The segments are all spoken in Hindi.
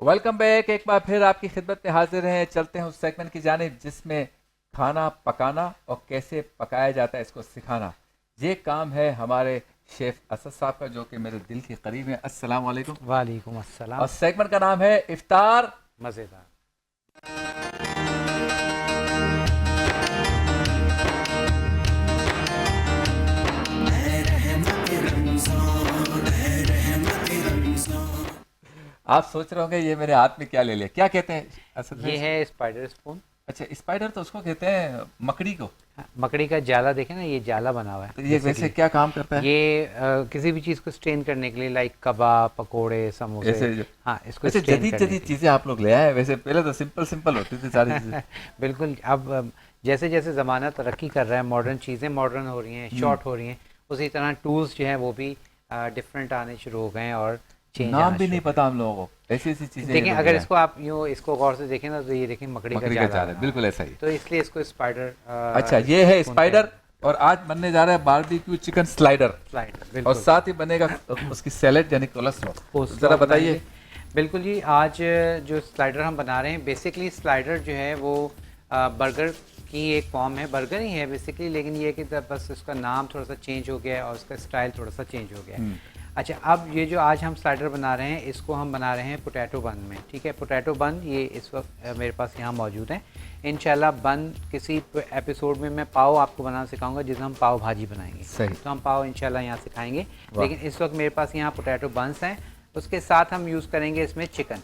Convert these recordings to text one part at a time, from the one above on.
Welcome back. एक बार फिर आपकी खिदमत में हाजिर हैं। चलते हैं उस सेगमेंट की जानिब जिसमें खाना पकाना और कैसे पकाया जाता है इसको सिखाना, ये काम है हमारे शेफ असद साहब का, जो कि मेरे दिल के करीब है। अस्सलाम वालेकुम। वालेकुम और अस्सलाम। सेगमेंट का नाम है इफ्तार। मज़ेदार। आप सोच रहे होंगे ये मेरे हाथ में क्या ले लिया, क्या कहते हैं असद भाई ये इसको? है स्पाइडर स्पून। अच्छा, स्पाइडर तो उसको कहते हैं, मकड़ी को। हाँ, मकड़ी का जाला देखें ना, ये जाला बना हुआ है तो ये वैसे बेसिकली। क्या काम करता है? ये किसी भी चीज़ को स्टेन करने के लिए, लाइक कबाब, पकोड़े, समोसे। ऐसे हाँ, इसको अच्छा, स्टेन जदीद करने जदीद के चीजें आप लोग ले आए हैं। वैसे पहले तो सिंपल सिंपल होती थी सारी चीजें। लिए बिल्कुल। अब जैसे जैसे ज़माना तरक्की कर रहा है, मॉडर्न चीज़ें मॉडर्न हो रही हैं, हम्म। शॉर्ट हो रही हैं, उसी तरह टूल्स जो हैं वो भी डिफरेंट आने शुरू हो गए हैं और चेंज नाम आना भी शुरू नहीं हो गए पता हम लोगों को, ऐसी ऐसी हैं। चीजें ये देखें, लोग ले अगर आए। इसको आप यूँ इसको गौर से देखें ना, तो ये देखें मकड़ी का मकड़ी का जाला जाल है, बना हुआ बिल्कुल है। ऐसा ही। तो इसलिए इसको स्पाइडर अच्छा, ये है स्पून स्पाइडर। कहते और आज बनने जा रहा है बारबेक्यू चिकन स्लाइडर। हैं। स्लाइडर और बिल्कुल। साथ ही बनेगा उसकी सैलेड यानी कोलेस्ट्रॉल। तो कोस्टलॉ जरा बनाएंगे। बताइए। बिल्कुल जी। आज जो स्लाइडर हम बना रहे हैं, बेसिकली स्लाइडर जो है वो बर्गर की एक फॉर्म है, बर्गर ही है बेसिकली, लेकिन ये है कि बस उसका नाम थोड़ा सा चेंज हो गया है और उसका स्टाइल थोड़ा सा चेंज हो गया है। अच्छा, अब ये जो आज हम स्लाइडर बना रहे हैं, इसको हम बना रहे हैं पोटैटो बन में। ठीक है, पोटैटो बन ये इस वक्त मेरे पास यहाँ मौजूद है। इंशाल्लाह बन किसी एपिसोड में मैं पाव आपको बनाना सिखाऊंगा, जिसमें हम पाव भाजी बनाएंगे। सही। तो हम पाव इंशाल्लाह यहाँ सिखाएंगे। वाह। लेकिन इस वक्त मेरे पास यहाँ पोटैटो बन्स हैं। उसके साथ हम यूज़ करेंगे इसमें चिकन।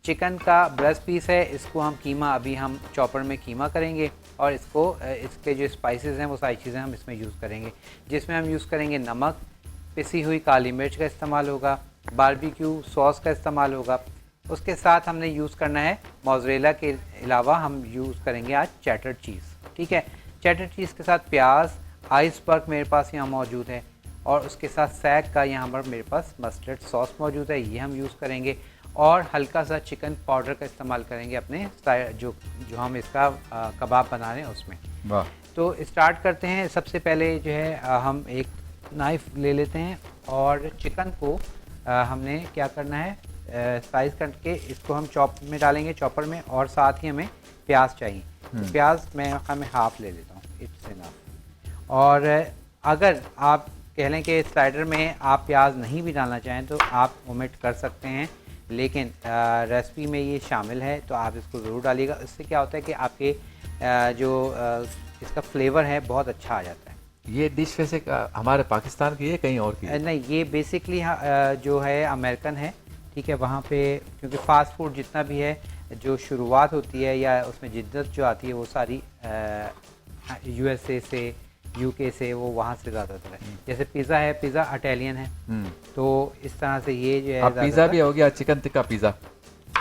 चिकन का ब्रेस्ट पीस है, इसको हम कीमा, अभी हम चॉपर में कीमा करेंगे। और इसको इसके जो स्पाइसेस हैं वो सारी चीज़ें हम इसमें यूज़ करेंगे, जिसमें हम यूज़ करेंगे नमक, पिसी हुई काली मिर्च का इस्तेमाल होगा, बारबेक्यू सॉस का इस्तेमाल होगा। उसके साथ हमने यूज़ करना है मोज़रेला के अलावा हम यूज़ करेंगे आज चैटर चीज़। ठीक है, चैटर चीज़ के साथ प्याज, आइसबर्ग मेरे पास यहाँ मौजूद है, और उसके साथ सैग का यहाँ पर मेरे पास मस्टर्ड सॉस मौजूद है, ये हम यूज़ करेंगे। और हल्का सा चिकन पाउडर का इस्तेमाल करेंगे अपने जो जो हम इसका कबाब बना रहे हैं उसमें। वाह। तो स्टार्ट करते हैं। सबसे पहले जो है हम एक नाइफ़ ले लेते हैं और चिकन को हमने क्या करना है, स्लाइस करके इसको हम चॉप में डालेंगे, चॉपर में। और साथ ही हमें प्याज चाहिए, तो प्याज मैं हाफ़ ले लेता हूँ, इट्स इनफ। और अगर आप कह लें कि स्लाइडर में आप प्याज नहीं भी डालना चाहें तो आप ओमिट कर सकते हैं, लेकिन रेसिपी में ये शामिल है तो आप इसको ज़रूर डालिएगा। इससे क्या होता है कि आपके इसका फ्लेवर है बहुत अच्छा आ जाता है। ये डिश वैसे हमारे पाकिस्तान की है, कहीं और की है? नहीं, ये बेसिकली जो है अमेरिकन है। ठीक है, वहाँ पे क्योंकि फ़ास्ट फूड जितना भी है, जो शुरुआत होती है या उसमें जिद्दत जो आती है वो सारी यूएसए से, यूके से, वो वहाँ से ज़्यादातर है। जैसे पिज़्ज़ा है, पिज़्ज़ा इटालियन है। तो इस तरह से ये जो है अब पिज़्ज़ा भी हो गया, चिकन टिक्का पिज़्ज़ा।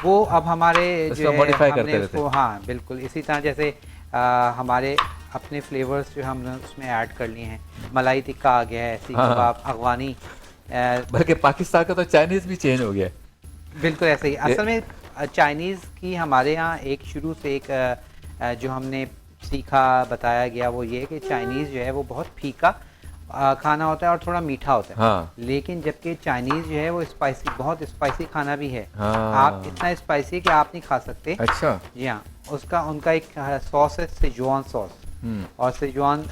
वो अब हमारे जो है मॉडिफाई हमने करते रहते उसको, हाँ बिल्कुल, इसी तरह जैसे हमारे अपने फ्लेवर्स जो हमने उसमें ऐड कर लिए हैं। मलाई टिक्का आ गया है, सीख हाँ। कबाब, अफगानी, बल्कि पाकिस्तान का तो चाइनीज भी चेंज हो गया है। बिल्कुल ऐसे ही। असल में चाइनीज़ की हमारे यहाँ एक शुरू से एक जो हमने सीखा, बताया गया, वो ये है कि चाइनीज़ जो है वो बहुत फीका खाना होता है और थोड़ा मीठा होता है। हाँ। लेकिन जबकि चाइनीज़ जो है वो स्पाइसी, बहुत स्पाइसी खाना भी है। हाँ। आप इतना स्पाइसी कि आप नहीं खा सकते। अच्छा। जी हाँ। उनका एक सॉस है, सेजुआन सॉस। और सेजुआन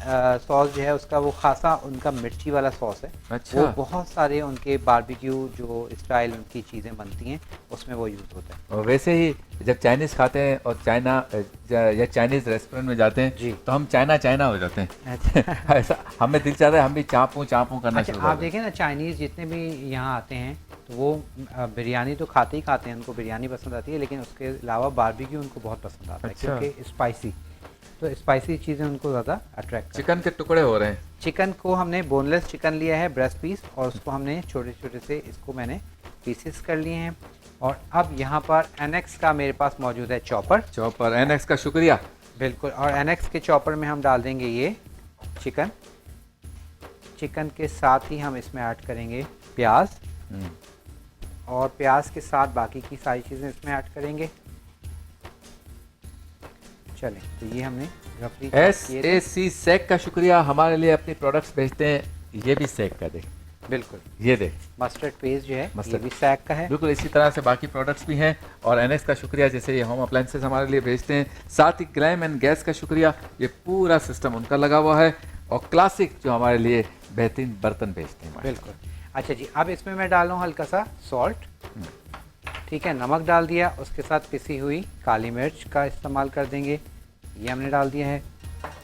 सॉस जो है उसका वो खासा उनका मिर्ची वाला सॉस है। अच्छा। वो बहुत सारे उनके बारबेक्यू जो स्टाइल उनकी चीज़ें बनती हैं उसमें वो यूज़ होता है। और वैसे ही जब चाइनीज खाते हैं और चाइना या चाइनीज रेस्टोरेंट में जाते हैं जी। तो हम चाइना हो जाते हैं। अच्छा। ऐसा हमें दिल चाहता है हम भी चापू करना अच्छा, शुरू आप कर दें। देखें ना, चाइनीज़ जितने भी यहाँ आते हैं तो वो बिरयानी तो खाते ही खाते हैं, उनको बिरयानी पसंद आती है, लेकिन उसके अलावा बारबेक्यू उनको बहुत पसंद आता है। अच्छा। क्योंकि स्पाइसी, तो स्पाइसी चीज़ें उनको ज़्यादा अट्रैक्ट। चिकन के टुकड़े हो रहे हैं। चिकन को हमने बोनलेस चिकन लिया है, ब्रेस्ट पीस, और उसको हमने छोटे छोटे से इसको मैंने पीसेस कर लिए हैं। और अब यहाँ पर एनएक्स का मेरे पास मौजूद है चॉपर एनएक्स का शुक्रिया। बिल्कुल। और एनएक्स के चॉपर में हम डाल देंगे ये चिकन। चिकन के साथ ही हम इसमें ऐड करेंगे प्याज, और प्याज के साथ बाकी की सारी चीज़ें इसमें ऐड करेंगे। चलें, तो ये हमने SAC सेक का शुक्रिया, हमारे लिए अपनी प्रोडक्ट्स भेजते हैं, ये भी सेक कर दे। बिल्कुल। ये देख, मस्टर्ड पेस्ट जो है ये मस्टर्ड। भी सैक का है। बिल्कुल इसी तरह से बाकी प्रोडक्ट्स भी हैं। और एनएक्स का शुक्रिया, जैसे ये होम अप्लायंसेस हमारे लिए भेजते हैं। साथ ही ग्लैम एंड गैस का शुक्रिया, ये पूरा सिस्टम उनका लगा हुआ है। और क्लासिक जो हमारे लिए बेहतरीन बर्तन भेजते हैं। बिल्कुल। अच्छा जी, अब इसमें मैं डाल रहा हूँ हल्का सा सॉल्ट, ठीक है, नमक डाल दिया, उसके साथ पिसी हुई काली मिर्च का इस्तेमाल कर देंगे, ये हमने डाल दिया है।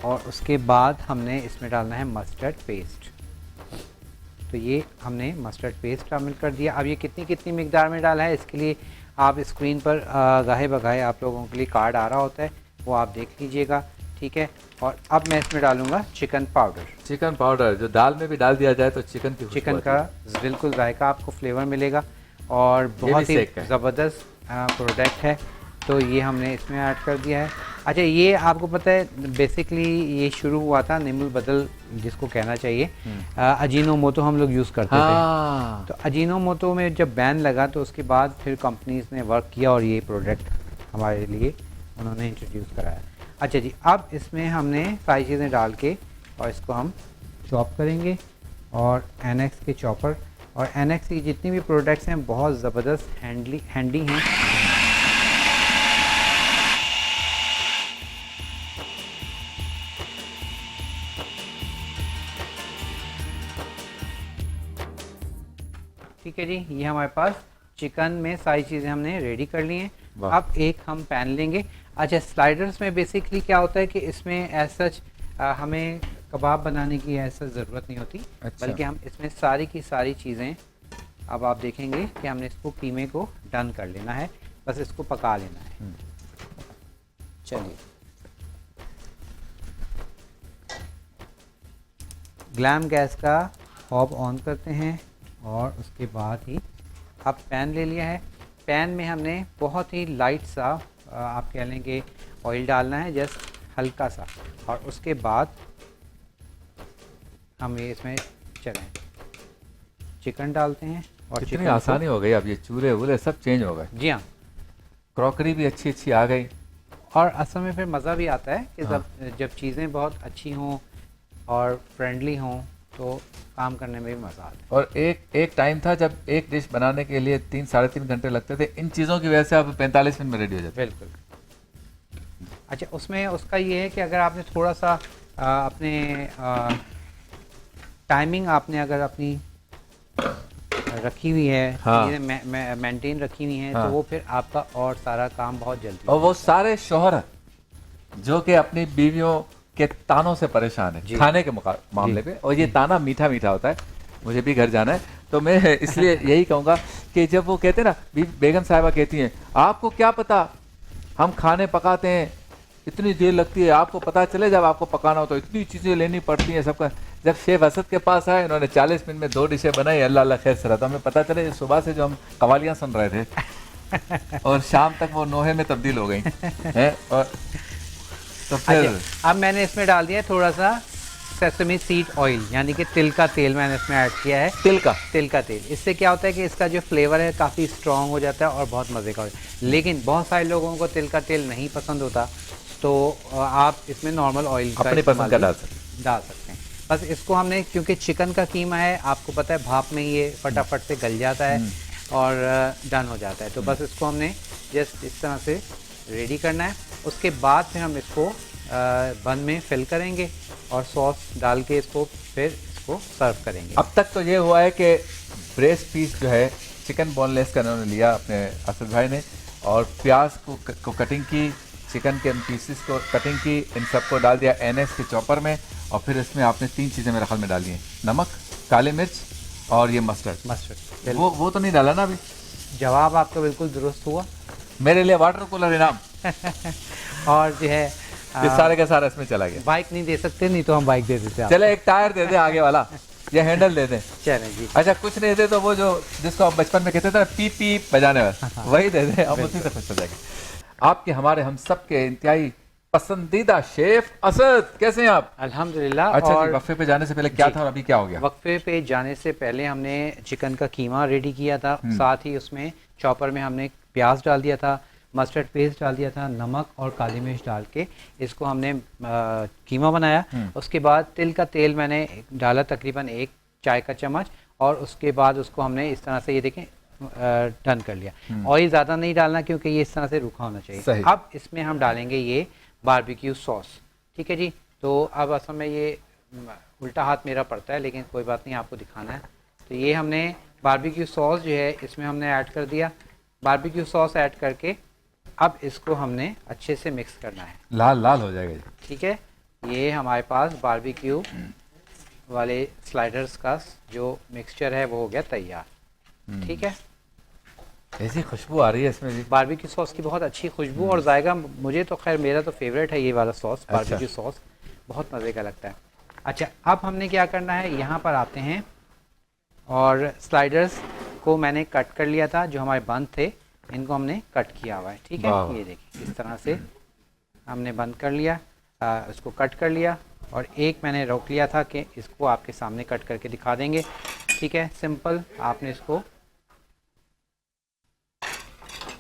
और उसके बाद हमने इसमें डालना है मस्टर्ड पेस्ट, तो ये हमने मस्टर्ड पेस्ट शामिल कर दिया। अब ये कितनी कितनी मिकदार में डाला है, इसके लिए आप स्क्रीन पर गाहे बगाहे आप लोगों के लिए कार्ड आ रहा होता है, वो आप देख लीजिएगा, ठीक है। और अब मैं इसमें डालूंगा चिकन पाउडर। चिकन पाउडर जो दाल में भी डाल दिया जाए तो चिकन की खुशबू चिकन आती का है। बिल्कुल जायका आपको फ्लेवर मिलेगा और बहुत ही सेक का है। ज़बरदस्त प्रोडक्ट है, तो ये हमने इसमें ऐड कर दिया है। अच्छा, ये आपको पता है बेसिकली ये शुरू हुआ था निमुल बदल जिसको कहना चाहिए, अजीनोमोटो हम लोग यूज़ करते थे। हाँ, तो अजीनोमोटो में जब बैन लगा तो उसके बाद फिर कंपनीज ने वर्क किया और ये प्रोडक्ट हमारे लिए उन्होंने इंट्रोड्यूस कराया। अच्छा जी, अब इसमें हमने सारी चीज़ें डाल के और इसको हम चॉप करेंगे। और एनएक्स के चॉपर और एनएक्स की जितनी भी प्रोडक्ट्स हैं बहुत ज़बरदस्त हैंडी हैं। ठीक है जी, ये हमारे पास चिकन में सारी चीज़ें हमने रेडी कर ली हैं। वाह। अब एक हम पैन लेंगे। अच्छा, स्लाइडर्स में बेसिकली क्या होता है कि इसमें एज सच हमें कबाब बनाने की ऐसा ज़रूरत नहीं होती, अच्छा। बल्कि हम इसमें सारी की सारी चीज़ें, अब आप देखेंगे कि हमने इसको कीमे को डन कर लेना है, बस इसको पका लेना है। चलिए, ग्लैम गैस का हॉब ऑन करते हैं और उसके बाद ही अब पैन ले लिया है। पैन में हमने बहुत ही लाइट सा आप कह लेंगे ऑयल डालना है, जस्ट हल्का सा, और उसके बाद हम ये इसमें चलें चिकन डालते हैं। और कितनी चिकन आसानी हो गई, अब ये चूल्हे वूल्हे सब चेंज हो गए, जी हाँ, क्रॉकरी भी अच्छी अच्छी आ गई। और असल में फिर मज़ा भी आता है कि हाँ। जब चीज़ें बहुत अच्छी हों और फ्रेंडली हों तो काम करने में भी मज़ा आता है। और एक टाइम था जब एक डिश बनाने के लिए 3-3.5 घंटे लगते थे, इन चीज़ों की वजह से अब 45 मिनट में रेडी हो जाते हैं। बिल्कुल। अच्छा, उसमें उसका ये है कि अगर आपने थोड़ा सा अपने टाइमिंग आपने अगर अपनी रखी हुई है, हाँ। चीज़ें मेंटेन रखी हुई हैं, हाँ। तो वो फिर आपका और सारा काम बहुत जल्दी और वो सारे शौहर जो कि अपनी बीवियों के तानों से परेशान है जी। खाने के मामले पे, और ये ताना मीठा मीठा होता है। मुझे भी घर जाना है, तो मैं इसलिए यही कहूँगा कि जब वो कहते हैं ना, बेगम साहिबा कहती हैं, आपको क्या पता हम खाने पकाते हैं इतनी देर लगती है, आपको पता चले जब आपको पकाना हो तो इतनी चीज़ें लेनी पड़ती हैं सबका। जब शेफ असद के पास आए, इन्होंने 40 मिनट में 2 डिशें बनाई, अल्लाह अल्लाह खैर से रहा। तो हमें पता चले सुबह से जो हम कवालियाँ सुन रहे थे और शाम तक वो नोहे में तब्दील हो गई हैं। और तो फिर अच्छा, अब मैंने इसमें डाल दिया है थोड़ा सा सेसमी सीड ऑयल, यानी कि तिल का तेल मैंने इसमें ऐड किया है। तिल का तेल, इससे क्या होता है कि इसका जो फ्लेवर है काफ़ी स्ट्रॉन्ग हो जाता है और बहुत मज़े का हो जाता है। लेकिन बहुत सारे लोगों को तिल का तेल नहीं पसंद होता, तो आप इसमें नॉर्मल ऑयल का अपनी पसंद का इस्तेमाल डाल भी डाल सकते हैं। बस इसको हमने, क्योंकि चिकन का कीमा है आपको पता है भाप में ये फटाफट से गल जाता है और डन हो जाता है, तो बस इसको हमने जस्ट इस तरह से रेडी करना है। उसके बाद फिर हम इसको बन में फिल करेंगे और सॉस डाल के इसको फिर इसको सर्व करेंगे। अब तक तो ये हुआ है कि ब्रेस्ट पीस जो है चिकन बोनलेस का उन्होंने लिया अपने असद भाई ने, और प्याज को कटिंग की, चिकन के पीसेस को कटिंग की, इन सबको डाल दिया एनएस के चॉपर में। और फिर इसमें आपने 3 चीज़ें मेरे ख्याल में डाली हैं, नमक, काली मिर्च और ये मस्टर्ड। वो तो नहीं डाला ना अभी? जवाब आपका बिल्कुल दुरुस्त हुआ। मेरे लिए वाटर कूलर इनाम। और जो है ये सारे का सारा इसमें चला गया। बाइक नहीं दे सकते, नहीं तो हम बाइक दे देते। चले एक टायर दे दे आगे वाला, या हैंडल दे दे। चलें जी। अच्छा, कुछ नहीं दे तो वो जो जिसको आप बचपन में कहते थे ना, पीप पीप बजाने वाला, वही दे दे, अब उसी से खुश हो जाएंगे। आपके हमारे हम सब के इंतहाई पसंदीदा शेफ असद, कैसे हैं आप? अल्हम्दुलिल्लाह। अच्छा और जी, वक्फे पे जाने से पहले क्या जी। था और अभी क्या हो गया? वक्फे पे जाने से पहले हमने चिकन का कीमा रेडी किया था, साथ ही उसमें चॉपर में हमने प्याज डाल दिया था, मस्टर्ड पेस्ट डाल दिया था, नमक और काली मिर्च डाल के इसको हमने कीमा बनाया। उसके बाद तिल का तेल मैंने डाला तकरीबन 1 चाय का चम्मच, और उसके बाद उसको हमने इस तरह से ये देखें टर्न कर लिया। ऑयल ज़्यादा नहीं डालना क्योंकि ये इस तरह से रूखा होना चाहिए। सही। अब इसमें हम डालेंगे ये बारबेक्यू सॉस, ठीक है जी। तो अब असल में ये उल्टा हाथ मेरा पड़ता है, लेकिन कोई बात नहीं, आपको दिखाना है। तो ये हमने बारबेक्यू सॉस जो है इसमें हमने ऐड कर दिया। बारबेक्यू सॉस ऐड करके अब इसको हमने अच्छे से मिक्स करना है, लाल लाल हो जाएगा ये। ठीक है। ये हमारे पास बारबेक्यू वाले स्लाइडर्स का जो मिक्सचर है वो हो गया तैयार, ठीक है। ऐसी खुशबू आ रही है इसमें जी। बारबेक्यू सॉस की बहुत अच्छी खुशबू और जायका, मुझे तो खैर मेरा तो फेवरेट है ये वाला सॉस, बारबेक्यू सॉस बहुत मज़े का लगता है। अच्छा, अब हमने क्या करना है, यहाँ पर आते हैं और स्लाइडर्स को मैंने कट कर लिया था, जो हमारे बंद थे इनको हमने कट किया हुआ है, ठीक है। ये देखिए इस तरह से हमने बंद कर लिया, इसको कट कर लिया, और एक मैंने रोक लिया था कि इसको आपके सामने कट करके दिखा देंगे, ठीक है। सिंपल आपने इसको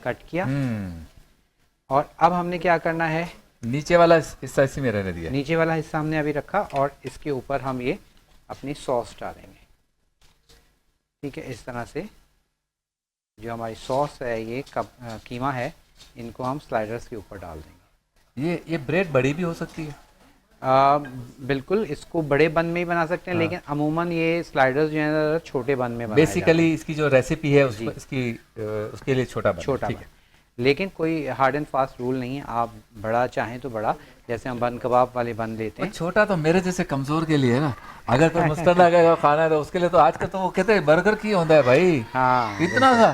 कट किया, और अब हमने क्या करना है, नीचे वाला हिस्सा इसी में रहने दिया। नीचे वाला हिस्सा हमने अभी रखा और इसके ऊपर हम ये अपनी सॉस डालेंगे, ठीक है। इस तरह से जो हमारी सॉस है, ये कीमा है, इनको हम स्लाइडर्स के ऊपर डाल देंगे। ये ब्रेड बड़ी भी हो सकती है? बिल्कुल, इसको बड़े बन में ही बना सकते हैं, लेकिन अमूमन ये स्लाइडर्स जो है छोटे बन में बनाए बेसिकली इसकी जो रेसिपी है उसके लिए छोटा छोटा ठीक है। लेकिन कोई हार्ड एंड फास्ट रूल नहीं है, आप बड़ा चाहें तो बड़ा, जैसे हम बन कबाब वाले बन लेते हैं। छोटा तो मेरे जैसे कमजोर के लिए है ना, अगर कोई मुस्तरदा का खाना है तो उसके लिए तो आजकल तो वो कहते हैं बर्गर की होता है भाई। हाँ, इतना सा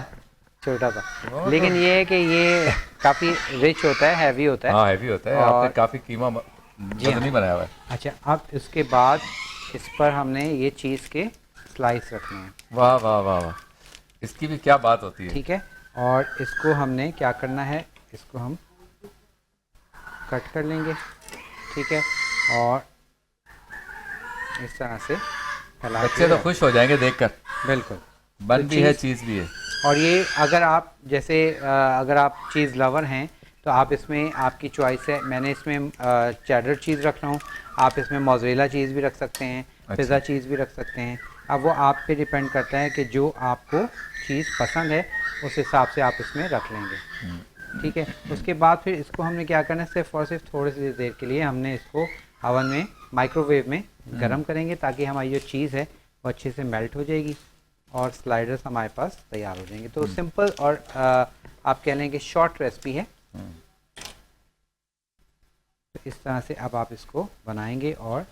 छोटा सा, लेकिन ये है कि ये काफ़ी रिच होता है, हैवी होता है। हाँ, हैवी होता है। आपने काफ़ी कीमा नहीं बनाया हुआ है। अच्छा, अब इसके बाद इस पर हमने ये चीज़ के स्लाइस रखने हैं। वाह वाह वाह वाह, इसकी भी क्या बात होती है। ठीक है, और इसको हमने क्या करना है, इसको हम कट कर लेंगे, ठीक है, और इस तरह से फैला। बच्चे तो खुश हो जाएंगे देखकर। बिल्कुल, बन भी है, चीज़ भी है। और ये अगर आप जैसे अगर आप चीज़ लवर हैं तो आप इसमें, आपकी चॉइस है, मैंने इसमें चेडर चीज़ रख रहा हूँ, आप इसमें मोज़रेला चीज़ भी रख सकते हैं, पिज़्ज़ा चीज़ भी रख सकते हैं। अब वो आप पे डिपेंड करता है कि जो आपको चीज़ पसंद है उस हिसाब से आप इसमें रख लेंगे, ठीक है। उसके बाद फिर इसको हमने क्या करना है, सिर्फ और सिर्फ थोड़ी सी देर के लिए हमने इसको ओवन में, माइक्रोवेव में गर्म करेंगे, ताकि हमारी जो चीज़ है वो अच्छे से मेल्ट हो जाएगी और स्लाइडर्स हमारे पास तैयार हो जाएंगे। तो सिंपल और आप कह लें कि शॉर्ट रेसिपी है। तो इस तरह से अब आप इसको बनाएंगे, और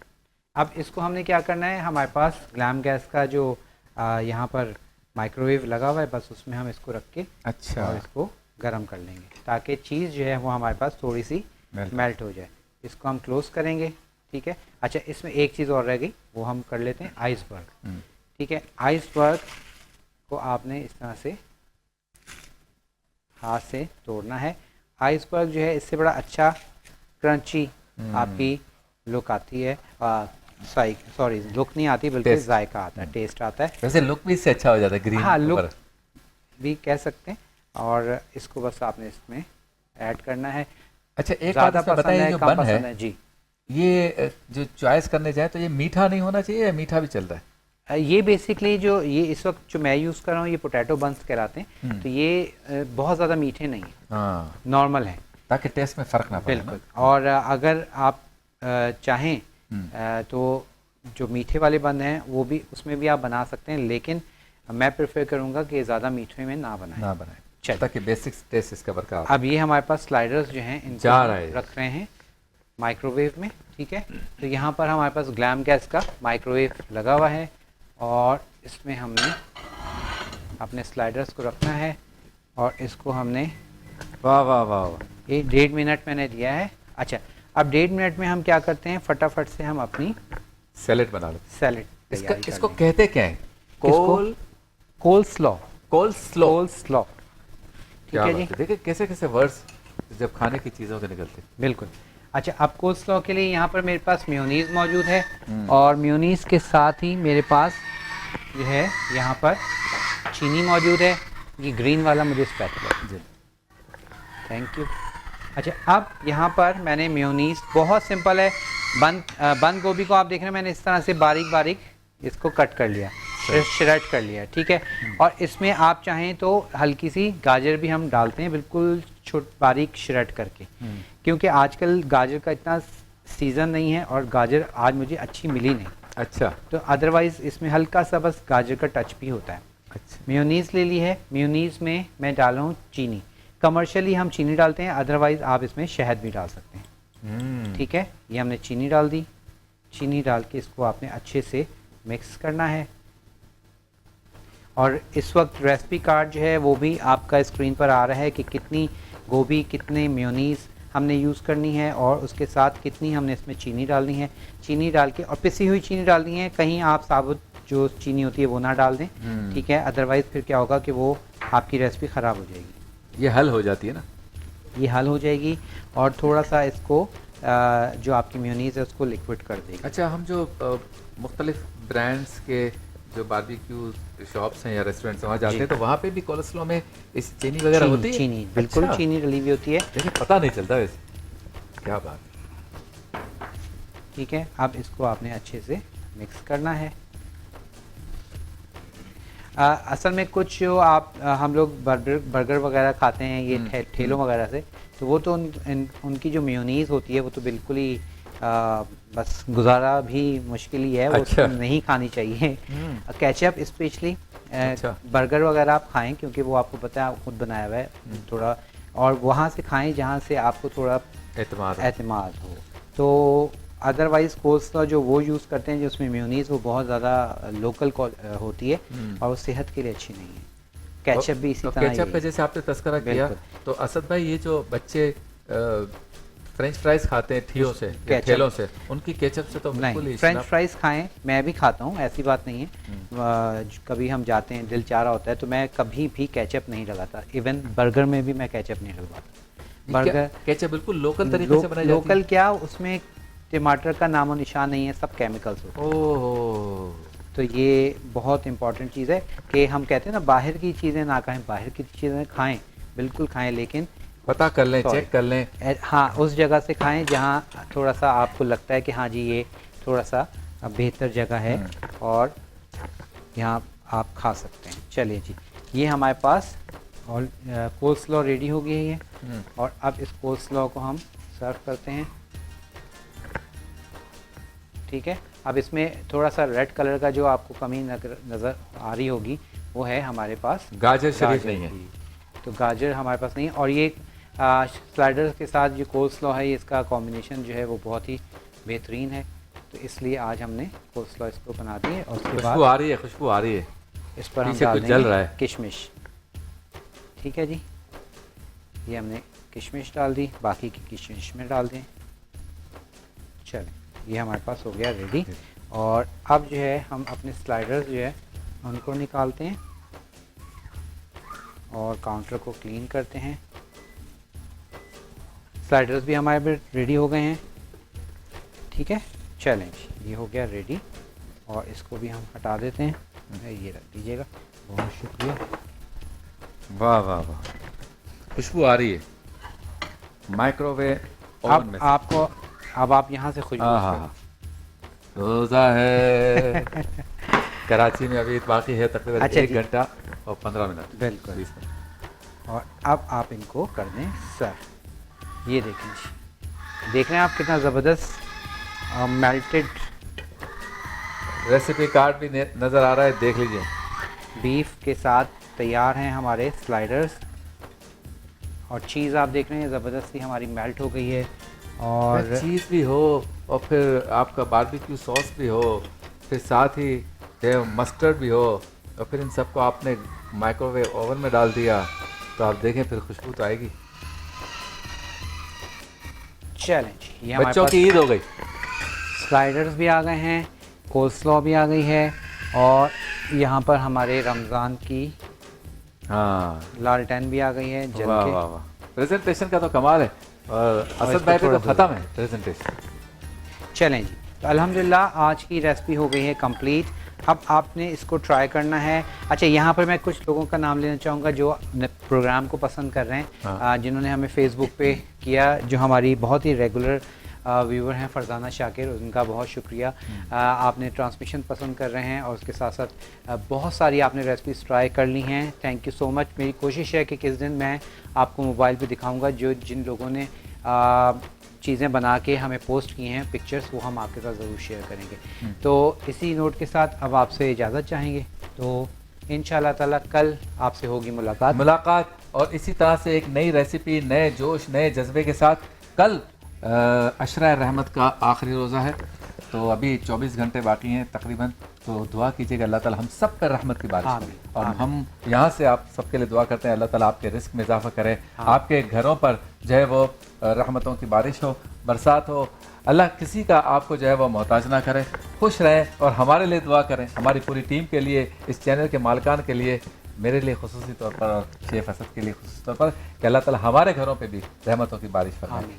अब इसको हमने क्या करना है, हमारे पास ग्लैम गैस का जो यहाँ पर माइक्रोवेव लगा हुआ है, बस उसमें हम इसको रख के अच्छा और इसको गर्म कर लेंगे, ताकि चीज़ जो है वो हमारे पास थोड़ी सी मेल्ट हो जाए। इसको हम क्लोज करेंगे, ठीक है। अच्छा, इसमें एक चीज़ और रह गई, वो हम कर लेते हैं आइसबर्ग, ठीक है। आइसबर्ग को आपने इस तरह से हाथ से तोड़ना है। आइसबर्ग जो है इससे बड़ा अच्छा क्रंची आपकी लुक आती है, सॉरी लुक नहीं आती बल्कि जायका आता है, टेस्ट आता है। वैसे लुक भी इससे अच्छा हो जाता है, ग्रीन। हाँ, लुक भी कह सकते हैं। और इसको बस आपने इसमें ऐड करना है। अच्छा, एक बात इसमें बताइए, जो बन है जी, ये जो चॉइस करने जाए तो ये मीठा नहीं होना चाहिए या मीठा भी चल रहा है? ये बेसिकली जो ये इस वक्त जो मैं यूज़ कर रहा हूँ, ये पोटैटो बंस कहलाते हैं। तो ये बहुत ज़्यादा मीठे नहीं है, हाँ, नॉर्मल है, ताकि टेस्ट में फ़र्क ना पड़े। बिल्कुल। और अगर आप चाहें तो जो मीठे वाले बन हैं वो भी, उसमें भी आप बना सकते हैं, लेकिन मैं प्रेफर करूँगा कि ज़्यादा मीठे में ना बनाएं, चल, ताकि बेसिक टेस्ट इसका बरकरार। अब ये हमारे पास स्लाइडर्स जो हैं इनको रख रहे हैं माइक्रोवेव में, ठीक है। तो यहाँ पर हमारे पास ग्लैम गैस का माइक्रोवेव लगा हुआ है, और इसमें हमने अपने स्लाइडर्स को रखना है, और इसको हमने, वाह वाह वाह, ये 1.5 मिनट मैंने दिया है। अच्छा, अब 1.5 मिनट में हम क्या करते हैं, फटाफट से हम अपनी सैलेड बना लो। सैलेड इसको कहते क्या है? कोल स्लो, ठीक है जी। देखिए कैसे कैसे वर्ड्स जब खाने की चीज़ों से निकलते। बिल्कुल। अच्छा, अब कोल स्लो के लिए यहाँ पर मेरे पास मेयोनीज़ मौजूद है, और मेयोनीज़ के साथ ही मेरे पास जो है यहाँ पर चीनी मौजूद है। ये ग्रीन वाला मुझे स्पेशल है, थैंक यू। अच्छा, अब यहाँ पर मैंने मेयोनीज़, बहुत सिंपल है, बंद गोभी को आप देख रहे हैं मैंने इस तरह से बारीक बारीक इसको कट कर लिया, श्रेड कर लिया, ठीक है। और इसमें आप चाहें तो हल्की सी गाजर भी हम डालते हैं, बिल्कुल बारीक श्रेड करके, क्योंकि आजकल गाजर का इतना सीज़न नहीं है और गाजर आज मुझे अच्छी मिली नहीं। अच्छा, तो अदरवाइज़ इसमें हल्का सा बस गाजर का टच भी होता है। अच्छा। मेयोनीज़ ले ली है, मेयोनीज़ में मैं डाला हूँ चीनी। कमर्शियली हम चीनी डालते हैं, अदरवाइज़ आप इसमें शहद भी डाल सकते हैं, ठीक है। ये हमने चीनी डाल दी। चीनी डाल के इसको आपने अच्छे से मिक्स करना है। और इस वक्त रेसिपी कार्ड जो है वो भी आपका स्क्रीन पर आ रहा है कि कितनी गोभी, कितने मेयोनीज़ हमने यूज़ करनी है और उसके साथ कितनी हमने इसमें चीनी डालनी है। चीनी डाल के, और पिसी हुई चीनी डालनी है, कहीं आप साबुत जो चीनी होती है वो ना डाल दें, ठीक है। अदरवाइज़ फिर क्या होगा कि वो आपकी रेसिपी ख़राब हो जाएगी। ये हल हो जाती है ना? ये हल हो जाएगी और थोड़ा सा इसको जो आपकी मेयोनीज़ है उसको लिक्विड कर देगी। अच्छा, हम जो मुख्तलिफ ब्रांड्स के जो बारबेक्यू शॉप्स हैं या रेस्टोरेंट्स वहाँ जाते हैं तो वहाँ पे भी कोलेस्ट्रॉल में इस चीनी वगैरह होती है? चीनी बिल्कुल, अच्छा। चीनी डली हुई होती है, लेकिन पता नहीं चलता वैसे। क्या बात। ठीक है। अब इसको आपने अच्छे से मिक्स करना है। असल में कुछ जो आप हम लोग बर्गर वगैरह खाते हैं ये ठेलों वगैरह से, तो वो तो उनकी जो मेयोनीज़ होती है वो तो बिल्कुल ही बस गुजारा भी मुश्किल ही है, वो अच्छा। तो नहीं खानी चाहिए। केचप स्पेशली अच्छा। बर्गर वगैरह आप खाएं, क्योंकि वो आपको पता है, आप खुद बनाया हुआ है थोड़ा, और वहाँ से खाएं जहाँ से आपको थोड़ा एतमाद हो। तो अदरवाइज़ कोल्स्लॉ जो वो यूज़ करते हैं जो उसमें मेयोनीज़ वो बहुत ज़्यादा लोकल होती है और वो सेहत के लिए अच्छी नहीं है। केचप भी इसी तरह केचप का जैसे आपने तस्करा किया, तो असद भाई ये जो बच्चे फ्रेंच फ्राइज खाते हैं ठियों से या ठेलों से, उनकी केचप से तो बिल्कुल नहीं। ही फ्रेंच फ्राइज खाएं, मैं भी खाता हूँ, ऐसी बात नहीं है। कभी हम जाते हैं, दिल चाह रहा होता है, तो मैं कभी भी केचप नहीं लगाता। इवन बर्गर में भी मैं केचप नहीं लगवाता। बर्गर केचप बिल्कुल लोकल तरीके से बनाई जाती है। लोकल क्या, उसमें टमाटर का नामो निशान नहीं है, सब केमिकल्स होते हैं। ओह, तो ये बहुत इंपॉर्टेंट चीज़ है कि हम कहते हैं ना बाहर की चीज़ें ना खाएं, बाहर की चीज़ें खाएं, बिल्कुल खाएं, लेकिन पता कर लें, चेक कर लें। हाँ, उस जगह से खाएं जहाँ थोड़ा सा आपको लगता है कि हाँ जी ये थोड़ा सा बेहतर जगह है और यहाँ आप खा सकते हैं। चलिए जी, ये हमारे पास और कोल्स्लॉ रेडी हो गई है और अब इस कोल्स्लॉ को हम सर्व करते हैं, ठीक है। अब इसमें थोड़ा सा रेड कलर का जो आपको कमी नज़र आ रही होगी वो है हमारे पास गाजर शरीफ नहीं है, तो गाजर हमारे पास नहीं है। और ये स्लाइडर्स के साथ जो कोल्स्लॉ है, इसका कॉम्बिनेशन जो है वो बहुत ही बेहतरीन है, तो इसलिए आज हमने कोल्स्लॉ इसको बना दी है। और उसके बाद खुशबू आ रही है, खुशबू आ रही है, इस पर हम पीछे डाल कुछ जल रहा देंगे है। किशमिश, ठीक है जी। ये हमने किशमिश डाल दी, बाकी की किशमिश में डाल दें। चलें, ये हमारे पास हो गया रेडी। और अब जो है हम अपने स्लाइडर्स जो है उनको निकालते हैं और काउंटर को क्लीन करते हैं। स्लाइडर्स भी हमारे रेडी हो गए हैं, ठीक है। चलें जी, ये हो गया रेडी और इसको भी हम हटा देते हैं। ये रख दीजिएगा, बहुत शुक्रिया। वाह वाह वाह, खुशबू आ रही है माइक्रोवेव ओवन में। आपको अब आप यहाँ से खुशबू हाँ, रोज़ा है। कराची में अभी बाकी है तकरीबन अच्छा 1 घंटा और 15 मिनट, बिल्कुल। 20 मिनट। और अब आप इनको कर दें सर्व। ये देखें जी, देख रहे हैं आप कितना ज़बरदस्त मेल्टेड रेसिपी कार्ड भी नज़र आ रहा है, देख लीजिए। बीफ के साथ तैयार हैं हमारे स्लाइडर्स और चीज़ आप देख रहे हैं ज़बरदस्ती हमारी मेल्ट हो गई है। और चीज़ भी हो और फिर आपका बारबेक्यू सॉस भी हो, फिर साथ ही मस्टर्ड भी हो, और फिर इन सबको आपने माइक्रोवेव ओवन में डाल दिया, तो आप देखें फिर खुशबू तो आएगी। चलें जी, ये हमारे बच्चों पास की ईद हो गई। स्लाइडर्स भी आ गए हैं, कोल्स्लॉ भी आ गई है और यहाँ पर हमारे रमज़ान की हाँ, लालटेन भी आ गई है जल वाह के। वाह वाह, प्रेजेंटेशन का तो कमाल है। और असद इसको भाई पे थोड़ा तो ख़त्म है प्रेजेंटेशन। चलें जी, तो अल्हम्दुलिल्लाह आज की रेसिपी हो गई है कंप्लीट। अब आपने इसको ट्राई करना है। अच्छा, यहाँ पर मैं कुछ लोगों का नाम लेना चाहूँगा जो प्रोग्राम को पसंद कर रहे हैं, जिन्होंने हमें फेसबुक पे किया, जो हमारी बहुत ही रेगुलर व्यूवर हैं फरजाना शाकिर, उनका बहुत शुक्रिया। आपने ट्रांसमिशन पसंद कर रहे हैं और उसके साथ साथ बहुत सारी आपने रेसिपीज़ ट्राई कर ली हैं। Thank you so much. मेरी कोशिश है कि किस दिन मैं आपको मोबाइल पे दिखाऊंगा जो जिन लोगों ने चीज़ें बना के हमें पोस्ट की हैं पिक्चर्स, वो हम आपके साथ ज़रूर शेयर करेंगे। तो इसी नोट के साथ अब आपसे इजाज़त चाहेंगे, तो इंशाल्लाह ताला कल आपसे होगी मुलाकात और इसी तरह से एक नई रेसिपी, नए जोश, नए जज्बे के साथ। कल अशरा रहमत का आखिरी रोज़ा है, तो अभी 24 घंटे बाकी हैं तकरीबन, तो दुआ कीजिएगा अल्लाह ताला हम सब पर रहमत की बारिश करे। और हम यहाँ से आप सबके लिए दुआ करते हैं अल्लाह ताला आपके रिस्क में इजाफा करे, आपके घरों पर जो है वो रहमतों की बारिश हो, बरसात हो। अल्लाह किसी का आपको जो है वो मोहताज ना करे, खुश रहें और हमारे लिए दुआ करें, हमारी पूरी टीम के लिए, इस चैनल के मालिकान के लिए, मेरे लिए खुसूसी तौर पर और शेफ असद के लिए खुसूसी तौर पर, कि अल्लाह ताला हमारे घरों पे भी रहमतों की बारिश फरमाए।